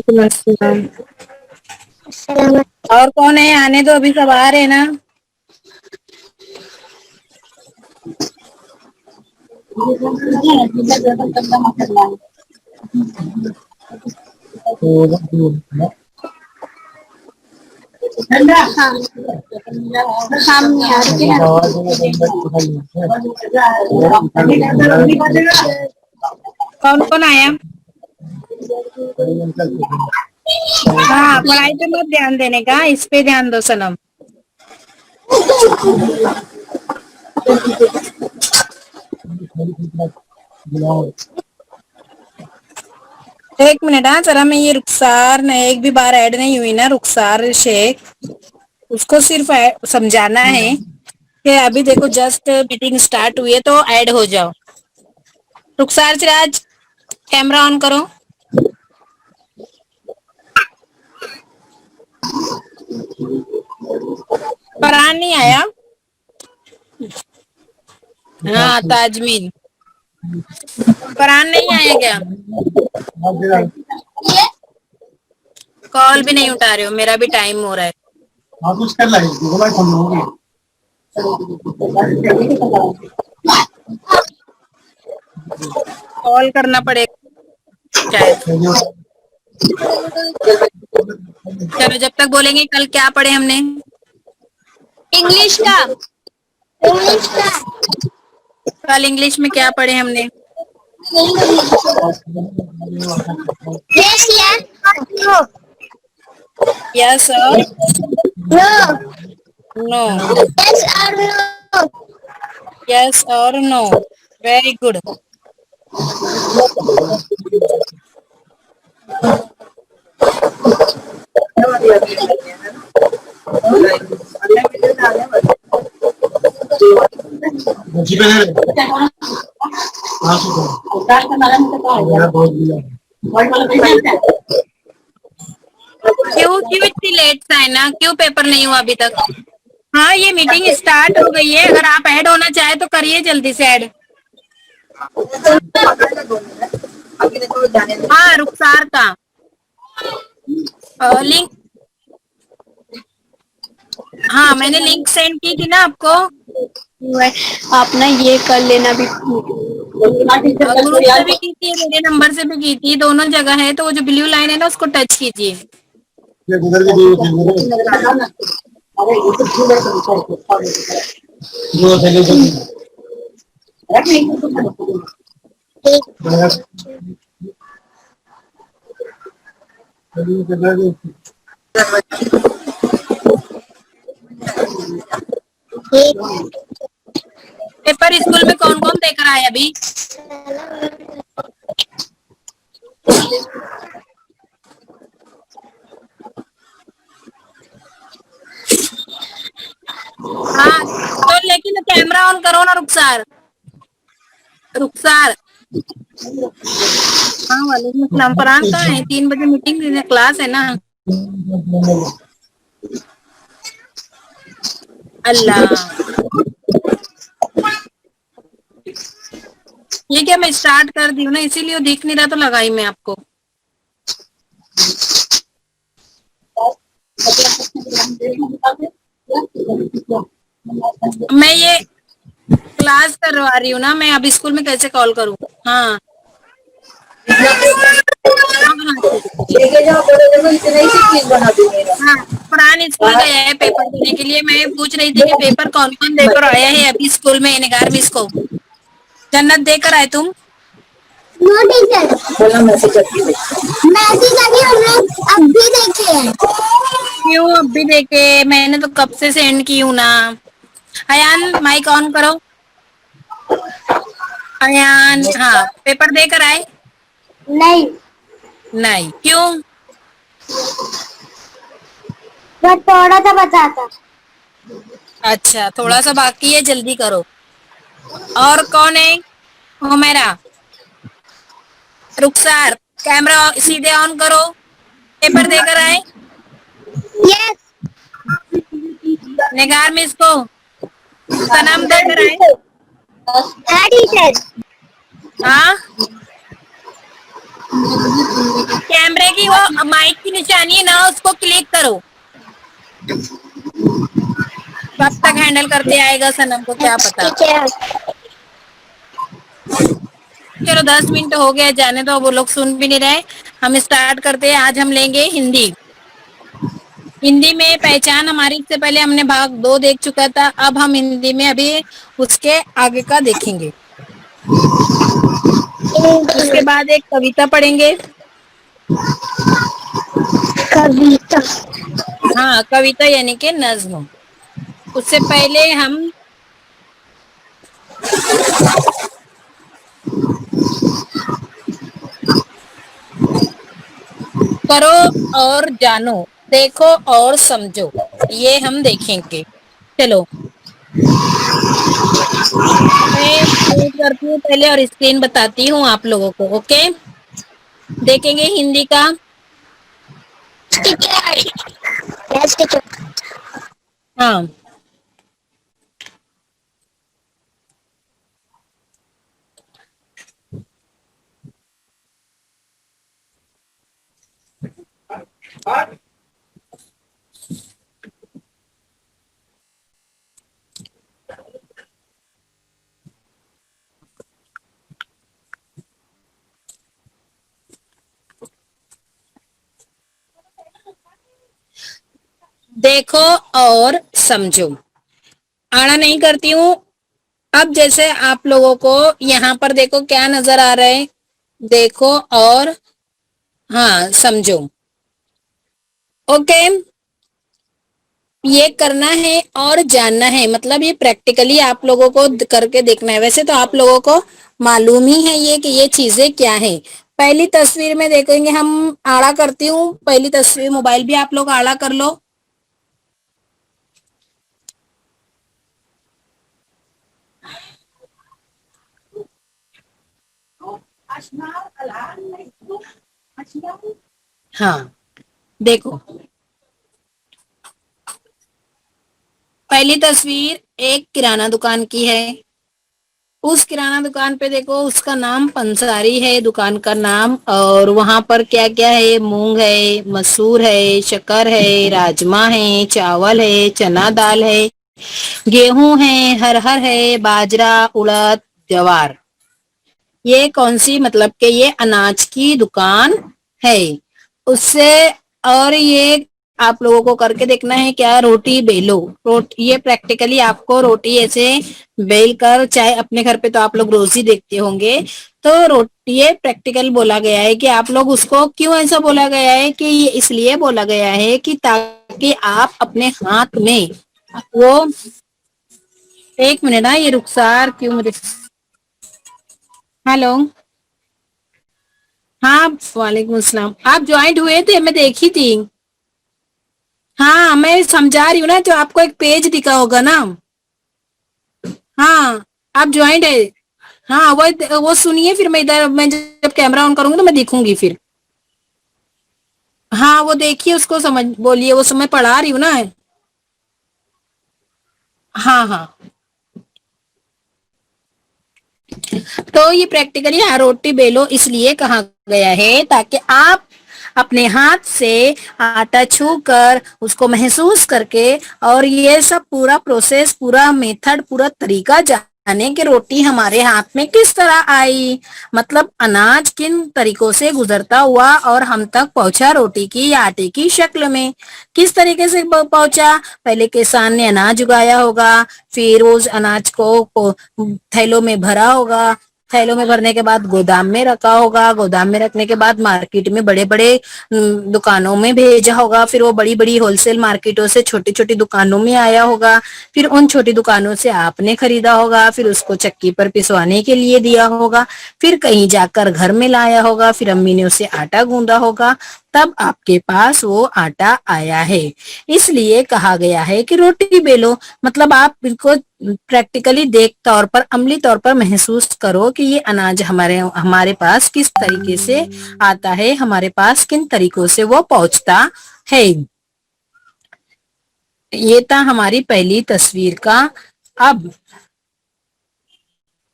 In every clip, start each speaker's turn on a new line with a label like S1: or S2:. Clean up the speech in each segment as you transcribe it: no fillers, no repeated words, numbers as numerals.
S1: अस्सलाम।
S2: अस्सलाम।
S1: और कौन है? आने दो, अभी सब आ रहे हैं ना।
S2: हाँ सामने आ रही है।
S1: कौन कौन आया? हाँ, पढ़ाई पे मत ध्यान देने का, इस पे ध्यान दो सनम। एक मिनट, हाँ जरा, मैं ये रुखसार न एक भी बार ऐड नहीं हुई ना, रुखसार शेख, उसको सिर्फ समझाना है कि अभी देखो जस्ट मीटिंग स्टार्ट हुई है तो ऐड हो जाओ। रुखसार सिराज, कैमरा ऑन करो। फरहान नहीं आया? हाँ ताजमीन। फरहान नहीं आया क्या? कॉल भी नहीं उठा रहे हो, मेरा भी टाइम हो रहा है। कॉल करना पड़ेगा शायद। चलो, जब तक बोलेंगे कल क्या पढ़े हमने।
S2: इंग्लिश का। इंग्लिश का।
S1: कल इंग्लिश में क्या पढ़े हमने?
S2: Yes yes no.
S1: यस और
S2: नो।
S1: नो।
S2: यस और नो।
S1: यस और नो। Very good. क्यों क्यों इतनी लेट से आए ना, क्यों पेपर नहीं हुआ अभी तक? हाँ, ये मीटिंग स्टार्ट हो गई है, अगर आप ऐड होना चाहे तो करिए जल्दी से ऐड। हाँ, रुखसार का लिंक। हाँ, मैंने लिंक सेंड की थी ना आपको।
S2: आप ना ये कर लेना भी।
S1: ग्रुप से भी की थी, मेरे नंबर से भी की थी, दोनों जगह है, तो वो जो ब्लू लाइन है ना उसको टच कीजिए। पेपर स्कूल में कौन कौन देकर आया अभी? हाँ तो लेकिन कैमरा ऑन करो ना रुखसार। रुखसार। हाँ, वालेकुम अस्सलाम। फरहान कहाँ है? 3 बजे मीटिंग क्लास है ना। अल्लाह, ये क्या, मैं स्टार्ट कर दी हूँ ना, इसीलिए वो दिख नहीं रहा तो लगाई मैं आपको। मैं ये क्लास करवा रही हूँ ना, मैं अब स्कूल में कैसे कॉल करूँ? हाँ हाँ हाँ, ठीक है। हाँ, फरहान स्कूल गया है पेपर देने के लिए, मैं पूछ रही थी कि पेपर कौन कौन देकर आया है अभी स्कूल में, निगार मिस को। जन्नत देकर आए तुम?
S2: No teacher. बोला मैसेज अभी हमने अभी देखे हैं।
S1: क्यों अब भी देखे? मैंने तो कब से सेंड की हूँ ना। अयान, माइक ऑन करो। अयान, हाँ, पेपर देकर आए?
S2: नहीं,
S1: नहीं, क्यों?
S2: बस थोड़ा सा बचा था।
S1: अच्छा, थोड़ा सा बाकी है, जल्दी करो। और कौन है? हुमेरा। रुखसार, कैमरा सीधे ऑन करो। पेपर देकर आए?
S2: यस।
S1: निगार मिस को सनम देकर आए?
S2: हाँ टीचर।
S1: हाँ, कैमरे की वो माइक की निशानी है ना, उसको क्लिक करो। कब तक हैंडल करते आएगा सनम को क्या पता।
S2: ठीक है।
S1: चलो 10 मिनट हो गए, जाने दो, वो लोग सुन भी नहीं रहे। हम स्टार्ट करते हैं। आज हम लेंगे हिंदी। हिंदी में पहचान हमारी, इससे पहले हमने भाग 2 देख चुका था। अब हम हिंदी में अभी उसके आगे का देखेंगे। उसके बाद एक कविता पढ़ेंगे।
S2: कविता।
S1: हाँ, कविता यानी कि नज्म। उससे पहले हम करो और जानो, देखो और समझो, ये हम देखेंगे। चलो, मैं म्यूट करती हूँ पहले और स्क्रीन बताती हूँ आप लोगों को। ओके, देखेंगे हिंदी का।
S2: टीचर। Yes teacher.
S1: हाँ, देखो और समझो, आड़ा नहीं करती हूँ। अब जैसे आप लोगों को यहाँ पर देखो क्या नजर आ रहा है, देखो और हाँ समझो। ओके, ये करना है और जानना है, मतलब ये प्रैक्टिकली आप लोगों को करके देखना है। वैसे तो आप लोगों को मालूम ही है ये कि ये चीजें क्या है। पहली तस्वीर में देखेंगे हम, आड़ा करती हूँ पहली तस्वीर। मोबाइल भी आप लोग आड़ा कर लो। हाँ, देखो पहली तस्वीर एक किराना दुकान की है। उस किराना दुकान पे देखो, उसका नाम पंसारी है दुकान का नाम। और वहां पर क्या क्या है, मूंग है, मसूर है, शक्कर है, राजमा है, चावल है, चना दाल है, गेहूं है, हरहर है, बाजरा, उड़द, ज्वार। ये कौन सी, मतलब कि ये अनाज की दुकान है। उससे और ये आप लोगों को करके देखना है क्या, रोटी बेलो। ये प्रैक्टिकली आपको रोटी ऐसे बेल कर, चाहे अपने घर पे तो आप लोग रोज ही देखते होंगे। तो रोटी ये प्रैक्टिकल बोला गया है कि आप लोग उसको, क्यों ऐसा बोला गया है कि ये इसलिए बोला गया है कि ताकि आप अपने हाथ में वो, एक मिनट ना, ये रुखसार क्यों मुझे। हेलो। हाँ, वालेकुम अस्सलाम। आप ज्वाइंट हुए थे, मैं देखी थी। हाँ, मैं समझा रही हूँ ना, तो आपको एक पेज दिखा होगा ना। हाँ, आप ज्वाइंट है। हाँ, वो सुनिए, फिर मैं इधर, मैं जब कैमरा ऑन करूंगी तो मैं दिखूंगी फिर। हाँ, वो देखिए, उसको समझ बोलिए, वो समय पढ़ा रही हूँ ना। हाँ हाँ, तो ये प्रैक्टिकली रोटी बेलो इसलिए कहा गया है ताकि आप अपने हाथ से आटा छू कर उसको महसूस करके, और ये सब पूरा प्रोसेस, पूरा मेथड, पूरा तरीका जाने कि रोटी हमारे हाथ में किस तरह आई। मतलब अनाज किन तरीकों से गुजरता हुआ और हम तक पहुंचा रोटी की या आटे की शक्ल में। किस तरीके से पहुंचा, पहले किसान ने अनाज उगाया होगा, फिर उस अनाज को थैलों में भरा होगा, थैलों में भरने के बाद गोदाम में रखा होगा, गोदाम में रखने के बाद मार्केट में बड़े बड़े दुकानों में भेजा होगा, फिर वो बड़ी बड़ी होलसेल मार्केटों से छोटी छोटी दुकानों में आया होगा, फिर उन छोटी दुकानों से आपने खरीदा होगा, फिर उसको चक्की पर पिसवाने के लिए दिया होगा, फिर कहीं जाकर घर में लाया होगा, फिर अम्मी ने उसे आटा गूंदा होगा, तब आपके पास वो आटा आया है। इसलिए कहा गया है कि रोटी बेलो। मतलब आप इनको प्रैक्टिकली देख तौर पर, अमली तौर पर महसूस करो कि ये अनाज हमारे हमारे पास किस तरीके से आता है, हमारे पास किन तरीकों से वो पहुंचता है। ये था हमारी पहली तस्वीर का। अब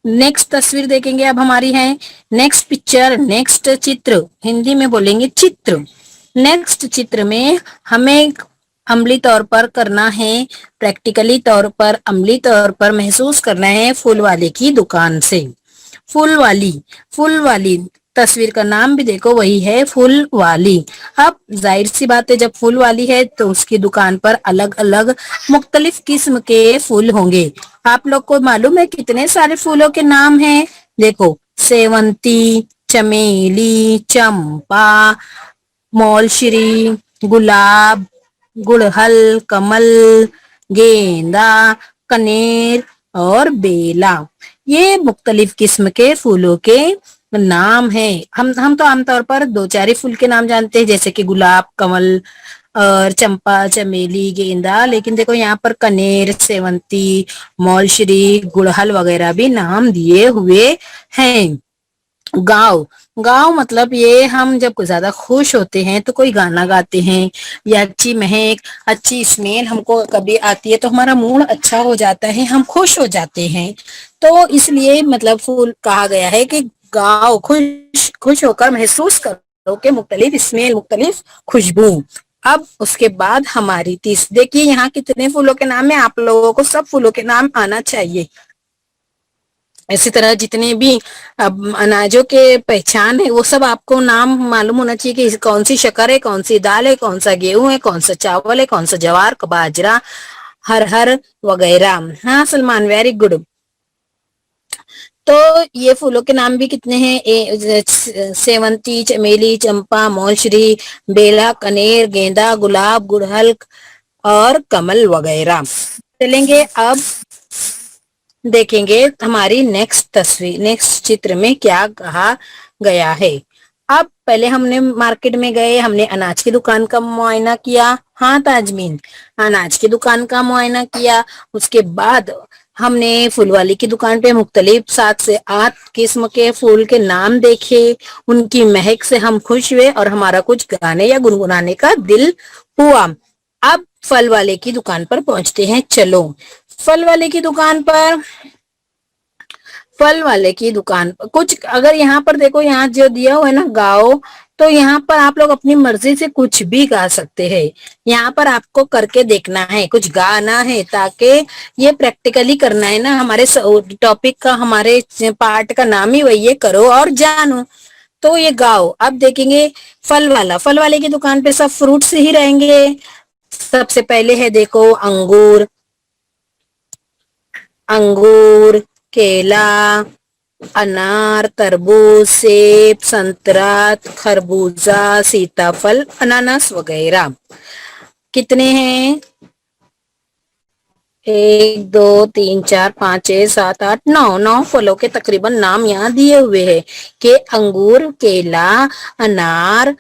S1: नेक्स्ट तस्वीर देखेंगे अब हमारी है, नेक्स्ट पिक्चर, नेक्स्ट चित्र, हिंदी में बोलेंगे चित्र। नेक्स्ट चित्र में हमें अमली तौर पर करना है, प्रैक्टिकली तौर पर, अमली तौर पर महसूस करना है फूल वाले की दुकान से। फूल वाली, फूल वाली तस्वीर का नाम भी देखो वही है, फूल वाली। अब जाहिर सी बात है, जब फूल वाली है तो उसकी दुकान पर अलग अलग मुख्तलिफ किस्म के फूल होंगे। आप लोग को मालूम है कितने सारे फूलों के नाम हैं? देखो, सेवंती, चमेली, चंपा, मौलश्री, गुलाब, गुड़हल, कमल, गेंदा, कनेर और बेला। ये मुख्तलिफ किस्म के फूलों के नाम है। हम तो आमतौर पर दो चार ही फूल के नाम जानते हैं, जैसे कि गुलाब, कमल और चंपा, चमेली, गेंदा। लेकिन देखो यहाँ पर कनेर, सेवंती, मौलश्री, गुड़हल वगैरह भी नाम दिए हुए हैं। गाँव, गाँव मतलब ये हम जब ज्यादा खुश होते हैं तो कोई गाना गाते हैं, या अच्छी महक, अच्छी स्मेल हमको कभी आती है तो हमारा मूड अच्छा हो जाता है, हम खुश हो जाते हैं। तो इसलिए मतलब फूल कहा गया है कि गाओ, खुश खुश होकर महसूस करो के मुख्तलिफ स्मेल, मुख्तलिफ खुशबू। अब उसके बाद हमारी तीस, देखिए यहाँ कितने फूलों के नाम है, आप लोगों को सब फूलों के नाम आना चाहिए। इसी तरह जितने भी अब अनाजों के पहचान है वो सब आपको नाम मालूम होना चाहिए कि कौन सी शक्कर है, कौन सी दाल है, कौन सा गेहूं है, कौन सा चावल है, कौन सा ज्वार, बाजरा, हर वगैरह। हाँ सलमान, वेरी गुड। तो ये फूलों के नाम भी कितने हैं, सेवंती, चमेली, चंपा, मौलश्री, बेला, कनेर, गेंदा, गुलाब, गुड़हल और कमल वगैरह। चलेंगे अब देखेंगे हमारी नेक्स्ट तस्वीर, नेक्स्ट चित्र में क्या कहा गया है। अब पहले हमने मार्केट में गए, हमने अनाज की दुकान का मुआयना किया। हाँ ताजमीन, अनाज की दुकान का मुआयना किया। उसके बाद हमने फूल वाली की दुकान पे मुख्तलिफ 7 से 8 किस्म के फूल के नाम देखे, उनकी महक से हम खुश हुए और हमारा कुछ गाने या गुनगुनाने का दिल हुआ। अब फल वाले की दुकान पर पहुंचते हैं, चलो। फल वाले की दुकान पर, फल वाले की दुकान पर कुछ, अगर यहाँ पर देखो, यहाँ जो दिया हुआ है ना गाओ, तो यहाँ पर आप लोग अपनी मर्जी से कुछ भी गा सकते हैं। यहाँ पर आपको करके देखना है, कुछ गाना है, ताकि ये प्रैक्टिकली करना है ना, हमारे टॉपिक का, हमारे पार्ट का नाम ही वही है, करो और जानो। तो ये गाओ। अब देखेंगे फल वाला, फल वाले की दुकान पे सब फ्रूट्स ही रहेंगे। सबसे पहले है देखो अंगूर, अंगूर, केला, अनार, तरबूज, सेब, संतरा, खरबूजा, सीताफल, अनानास वगैरह। कितने हैं? 1 2 3 4 5 6 7 8 9, 9 फलों के तकरीबन नाम यहाँ दिए हुए हैं कि अंगूर, केला, अनार,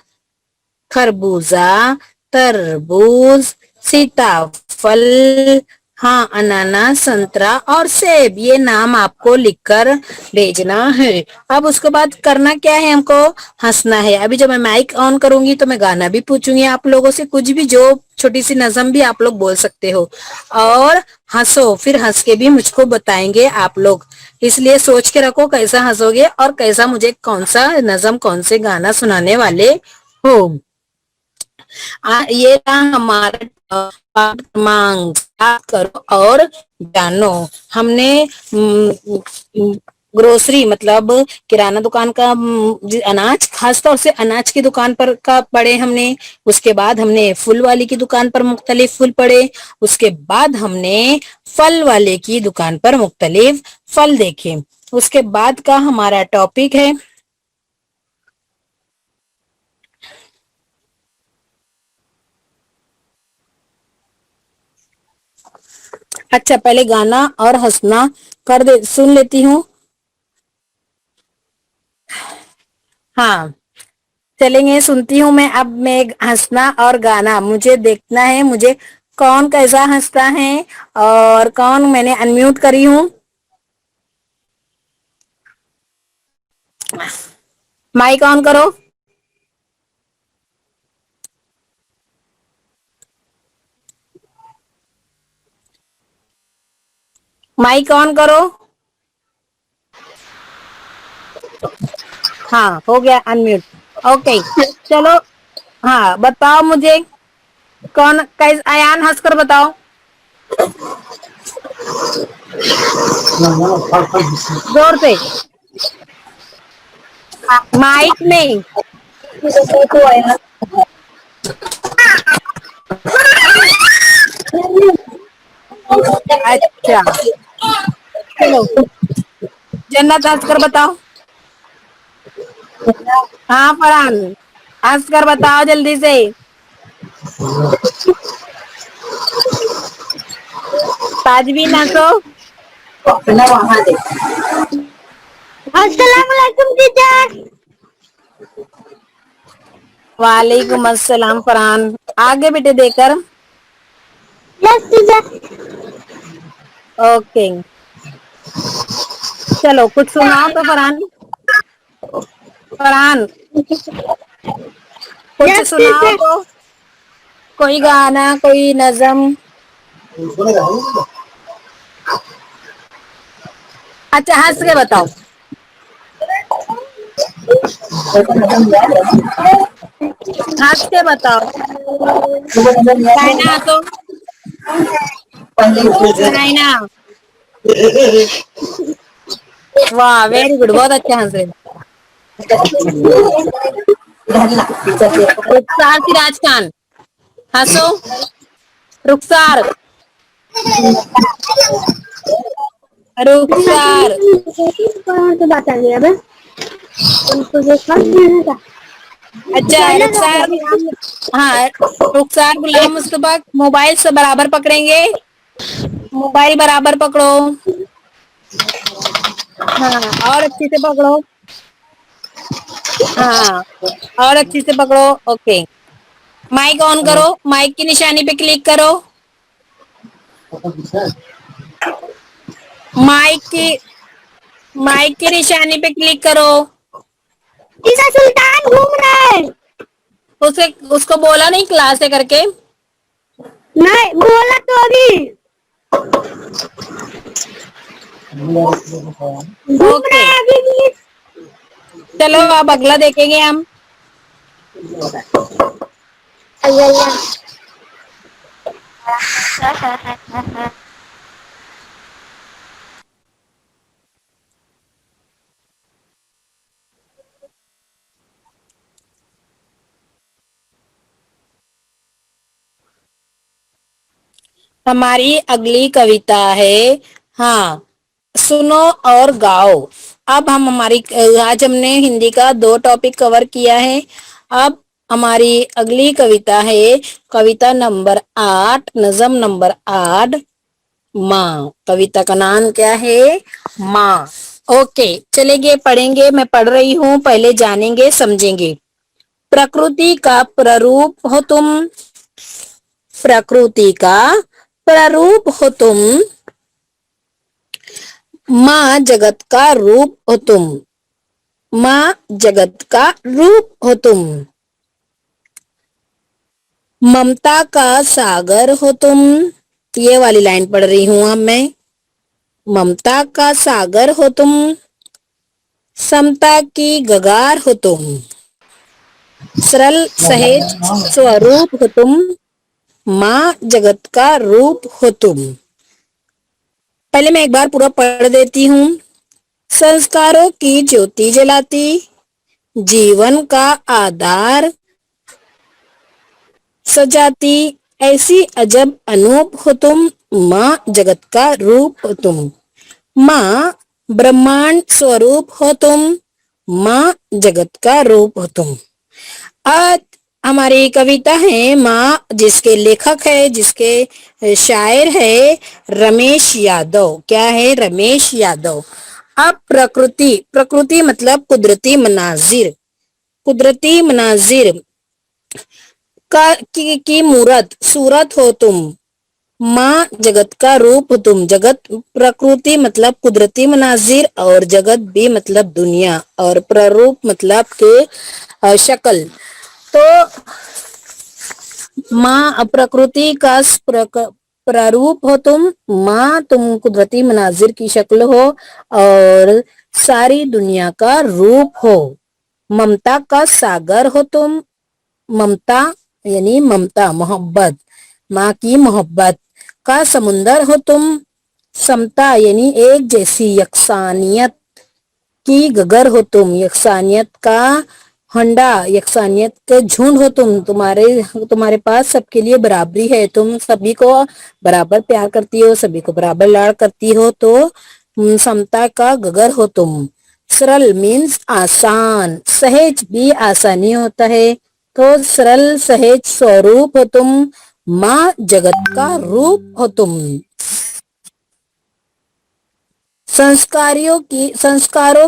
S1: खरबूजा, तरबूज, सीताफल, हाँ अनानास, संतरा और सेब। ये नाम आपको लिखकर भेजना है। अब उसके बाद करना क्या है, हमको हंसना है। अभी जब मैं माइक ऑन करूंगी तो मैं गाना भी पूछूंगी आप लोगों से, कुछ भी, जो छोटी सी नज़म भी आप लोग बोल सकते हो, और हंसो, फिर हंस के भी मुझको बताएंगे आप लोग। इसलिए सोच के रखो कैसा हंसोगे और कैसा मुझे कौन सा नज़म, कौन से गाना सुनाने वाले हो। ये था हमारा पाठ क्रमांक 7, करो और जानो। हमने ग्रोसरी मतलब किराना दुकान का, अनाज, खासतौर से अनाज की दुकान पर का पढ़े हमने। उसके बाद हमने फूल वाली की दुकान पर मुख्तलिफ फूल पढ़े। उसके बाद हमने फल वाले की दुकान पर मुख्तलिफ फल देखे। उसके बाद का हमारा टॉपिक है, अच्छा पहले गाना और हंसना कर दे, सुन लेती हूँ। हाँ चलेंगे, सुनती हूँ मैं। अब मैं हंसना और गाना मुझे देखना है, मुझे कौन कैसा हंसता है और कौन, मैंने अनम्यूट करी हूँ। माइक ऑन करो, माइक ऑन करो। हाँ हो गया अनम्यूट। ओके चलो। हाँ बताओ मुझे, कौन कैस अयान हंसकर बताओ जोर से, माइक में। अच्छा चलो, जन्नत हंसकर बताओ। हाँ फरहान, हंसकर बताओ जल्दी से। ताजबीन हंसो।
S2: अस्सलाम वालेकुम टीचर।
S1: वालेकुम अस्सलाम फरहान, आगे बेटे देकर।
S2: Yes teacher.
S1: ओके चलो कुछ सुनाओ तो फरहान। फरहान कुछ
S2: यस
S1: सुनाओ
S2: टीचर।
S1: तो, कोई गाना कोई नज़म। अच्छा हंस के बताओ। हंस के बताओ। साइना हंसो। साइना, वाह वेरी गुड, बहुत अच्छा हंस रहे। रुखसार सिराज खान हंसो। रुखसार, रुखसार।
S2: कौन सी बात आ गई अब उनको देखा नहीं था।
S1: अच्छा रुखसार गुलाम, हाँ रुखसार गुलाम मुस्तफा मोबाइल से बराबर पकड़ेंगे, मोबाइल बराबर पकड़ो। हाँ और अच्छे से पकड़ो। हाँ और अच्छे से पकड़ो। ओके माइक ऑन करो, माइक की निशानी पे क्लिक करो। माइक की, माइक की निशानी पे क्लिक करो।
S2: टीचर सुल्तान घूम रहा है।
S1: उसे उसको बोला नहीं क्लास से करके।
S2: नहीं बोला तो अभी घूम रहा
S1: ओके
S2: है अभी भी।
S1: चलो अब अगला देखेंगे हम। हमारी अगली कविता है, हाँ सुनो और गाओ। अब हम हमारी आज हमने हिंदी का 2 टॉपिक कवर किया है। अब हमारी अगली कविता है कविता नंबर 8, नजम नंबर 8, माँ। कविता का नाम क्या है? माँ। ओके चलेंगे पढ़ेंगे, मैं पढ़ रही हूँ, पहले जानेंगे समझेंगे। प्रकृति का प्ररूप हो तुम, प्रकृति का प्रारूप हो तुम, माँ जगत का रूप हो तुम, माँ जगत का रूप हो तुम, ममता का सागर हो तुम। ये वाली लाइन पढ़ रही हूं अब मैं। ममता का सागर हो तुम, समता की गगार हो तुम, सरल सहेज स्वरूप हो तुम, माँ जगत का रूप हो तुम। पहले मैं एक बार पूरा पढ़ देती हूँ। संस्कारों की ज्योति जलाती, जीवन का आधार सजाती, ऐसी अजब अनूप हो तुम, माँ जगत का रूप हो तुम, माँ ब्रह्मांड स्वरूप हो तुम, माँ जगत का रूप हो तुम। आज हमारी कविता है माँ, जिसके लेखक है, जिसके शायर है रमेश यादव। क्या है? रमेश यादव। अब प्रकृति, प्रकृति मतलब कुदरती मनाजिर, कुदरती मनाजिर का की मूरत सूरत हो तुम, माँ जगत का रूप हो तुम। जगत, प्रकृति मतलब कुदरती मनाजिर और जगत भी मतलब दुनिया और प्ररूप मतलब के शक्ल। तो माँ प्रकृति का प्रारूप हो तुम, माँ तुम कुदरती मनाजिर की शक्ल हो और सारी दुनिया का रूप हो। ममता का सागर हो तुम। ममता यानी ममता मोहब्बत, माँ की मोहब्बत का समुंदर हो तुम। समता यानी एक जैसी, यकसानियत की गगर हो तुम। यकसानियत का हंडा, यकसानियत के झुंड हो तुम। तुम्हारे पास सबके लिए बराबरी है, तुम सभी को बराबर प्यार करती हो, सभी को बराबर लाड़ करती हो, तो समता का गगर हो तुम। सरल मीन्स आसान, सहज भी आसानी होता है, तो सरल सहज स्वरूप हो तुम। माँ जगत का रूप हो तुम। संस्कारों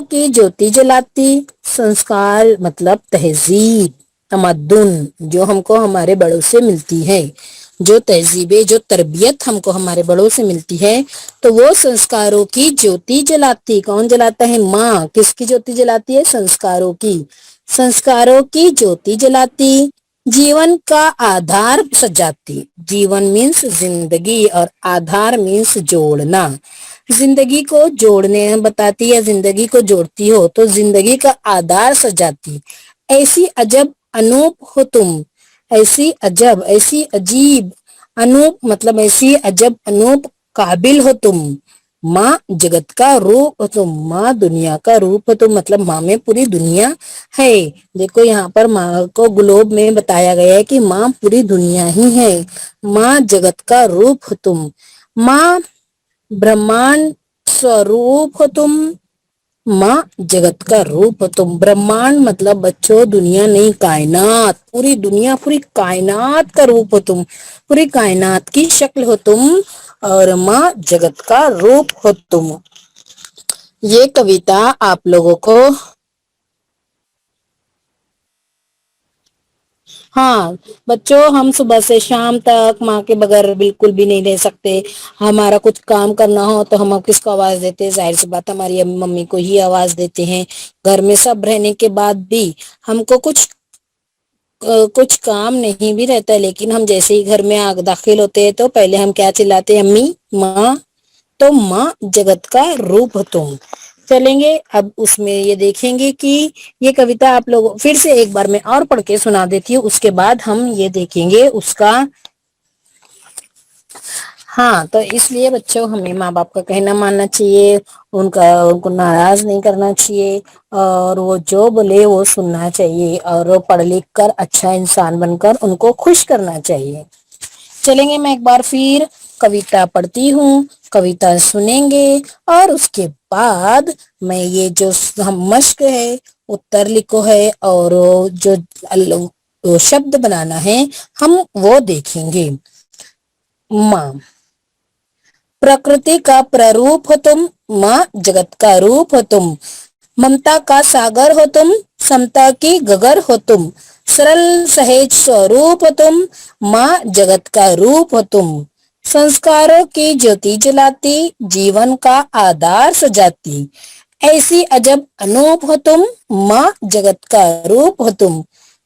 S1: की ज्योति जलाती। संस्कार मतलब तहजीब, तमद्दुन, जो हमको हमारे बड़ों से मिलती है, जो तहजीबें, जो तरबियत हमको हमारे बड़ों से मिलती है, तो वो संस्कारों की ज्योति जलाती। कौन जलाता है? माँ। किसकी ज्योति जलाती है? संस्कारों की। संस्कारों की ज्योति जलाती, जीवन का आधार सजाती। जीवन मीन्स जिंदगी और आधार मीन्स जोड़ना। जिंदगी को जोड़ने बताती है, जिंदगी को जोड़ती हो, तो जिंदगी का आधार सजाती। ऐसी अजब अनूप हो तुम। ऐसी अजब, ऐसी अजीब, अनूप मतलब ऐसी अजब अनूप काबिल हो तुम। माँ जगत का रूप हो तुम। माँ दुनिया का रूप हो तुम, मतलब माँ में पूरी दुनिया है। देखो यहाँ पर माँ को ग्लोब में बताया गया है कि माँ पूरी दुनिया ही है। माँ जगत का रूप हो तुम। माँ ब्रह्मांड स्वरूप हो तुम। माँ जगत का रूप हो तुम। ब्रह्मांड मतलब बच्चों दुनिया नहीं, कायनात, पूरी दुनिया, पूरी कायनात का रूप हो तुम। पूरी कायनात की शक्ल हो तुम, और माँ जगत का रूप हो तुम। ये कविता आप लोगों को, हाँ बच्चों, हम सुबह से शाम तक माँ के बगैर बिल्कुल भी नहीं रह सकते। हमारा कुछ काम करना हो तो हम किसको आवाज देते हैं? जाहिर सी बात हमारी मम्मी को ही आवाज देते हैं। घर में सब रहने के बाद भी हमको कुछ काम नहीं भी रहता है, लेकिन हम जैसे ही घर में आग दाखिल होते हैं तो पहले हम क्या चिल्लाते हैं? अम्मी, माँ। तो माँ जगत का रूप हो तुम। चलेंगे अब उसमें ये देखेंगे कि ये कविता आप लोग फिर से एक बार मैं और पढ़ के सुना देती हूँ, उसके बाद हम ये देखेंगे उसका। हाँ, तो इसलिए बच्चों हमें माँ बाप का कहना मानना चाहिए, उनको नाराज नहीं करना चाहिए, और वो जो बोले वो सुनना चाहिए, और वो पढ़ लिख कर अच्छा इंसान बनकर उनको खुश करना चाहिए। चलेंगे, मैं एक बार फिर कविता पढ़ती हूँ, कविता सुनेंगे, और उसके बाद मैं ये जो हम मश्क है, उत्तर लिखो है, और जो शब्द बनाना है हम वो देखेंगे। माँ, प्रकृति का प्ररूप हो तुम। माँ जगत का रूप हो तुम। ममता का सागर हो तुम। समता की गगर हो तुम। सरल सहेज स्वरूप हो तुम। माँ जगत का रूप हो तुम। संस्कारों की ज्योति जलाती, जीवन का आधार सजाती। ऐसी अजब अनूप हो तुम। माँ जगत का रूप हो तुम।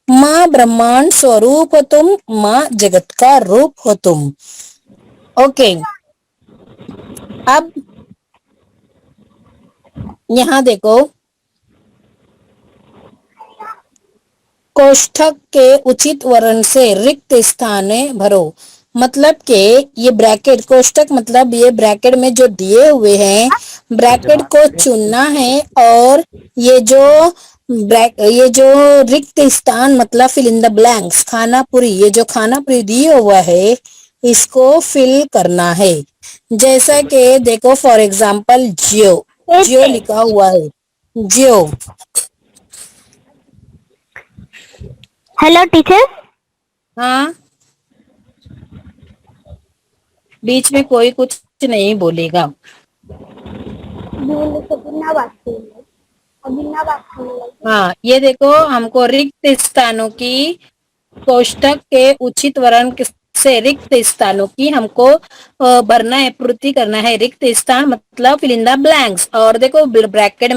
S1: माँ ब्रह्मांड स्वरूप हो तुम। माँ जगत का रूप हो तुम। ओके, अब यहाँ देखो, कोष्ठक के उचित वर्ण से रिक्त स्थानें भरो। मतलब कि ये ब्रैकेट, कोष्ठक मतलब ये ब्रैकेट में जो दिए हुए हैं, ब्रैकेट को चुनना है, और ये जो रिक्त स्थान मतलब फिल इन द ब्लैंक्स, खानापुरी, ये जो खानापुरी दिया हुआ है इसको फिल करना है। जैसा कि देखो फॉर एग्जाम्पल जियो, जियो लिखा हुआ है, जियो।
S2: Hello teacher.
S1: हाँ, बीच में कोई कुछ नहीं बोलेगा। हाँ, ये देखो, हमको रिक्त स्थानों की, कोष्ठक के उचित वर्ण से रिक्त स्थानों की हमको भरना है, पूर्ति करना है। रिक्त स्थान मतलब फिल इन द ब्लैंक्स। और देखो ब्रैकेट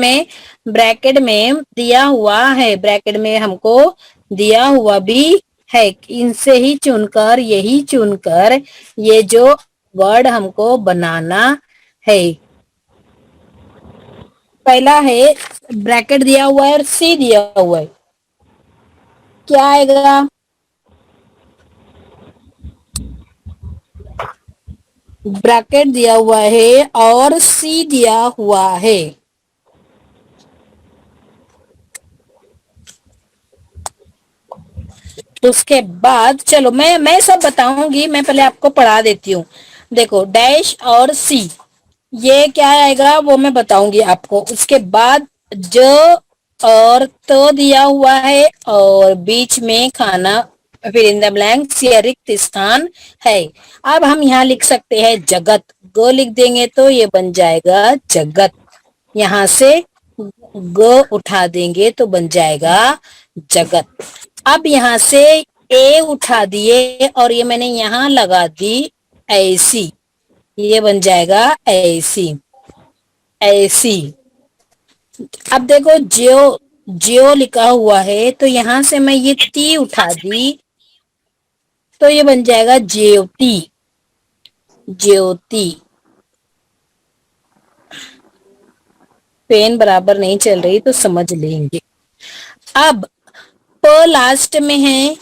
S1: में दिया हुआ है, ब्रैकेट में हमको दिया हुआ भी है। इनसे ही चुनकर, यही चुनकर ये जो वर्ड हमको बनाना है। पहला है, ब्रैकेट दिया हुआ है और सी दिया हुआ है, क्या आएगा? ब्रैकेट दिया हुआ है और सी दिया हुआ है, तो उसके बाद चलो मैं सब बताऊंगी, मैं पहले आपको पढ़ा देती हूँ। देखो, डैश और सी, ये क्या आएगा वो मैं बताऊंगी आपको। उसके बाद ज और तो दिया हुआ है और बीच में खाना, फिर इन द ब्लैंक्स या रिक्त स्थान है। अब हम यहाँ लिख सकते हैं जगत, ग लिख देंगे तो ये बन जाएगा जगत। यहाँ से ग उठा देंगे तो बन जाएगा जगत। अब यहाँ से ए उठा दिए और ये मैंने यहाँ लगा दी ऐसी, ये बन जाएगा ऐसी, ऐसी। अब देखो ज्यो, ज्यो लिखा हुआ है तो यहां से मैं ये ती उठा दी तो ये बन जाएगा ज्योति, ज्योति। पेन बराबर नहीं चल रही तो समझ लेंगे। अब प लास्ट में है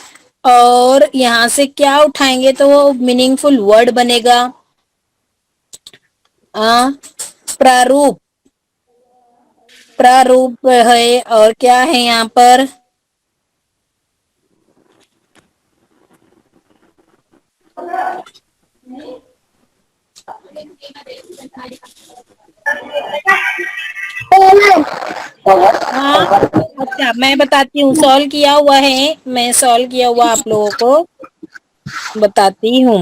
S1: और यहां से क्या उठाएंगे तो वो मीनिंगफुल वर्ड बनेगा। प्रारूप, प्रारूप है और क्या है यहाँ पर? हाँ, अच्छा मैं बताती हूँ, सॉल्व किया हुआ है, मैं सॉल्व किया हुआ आप लोगों को बताती हूँ।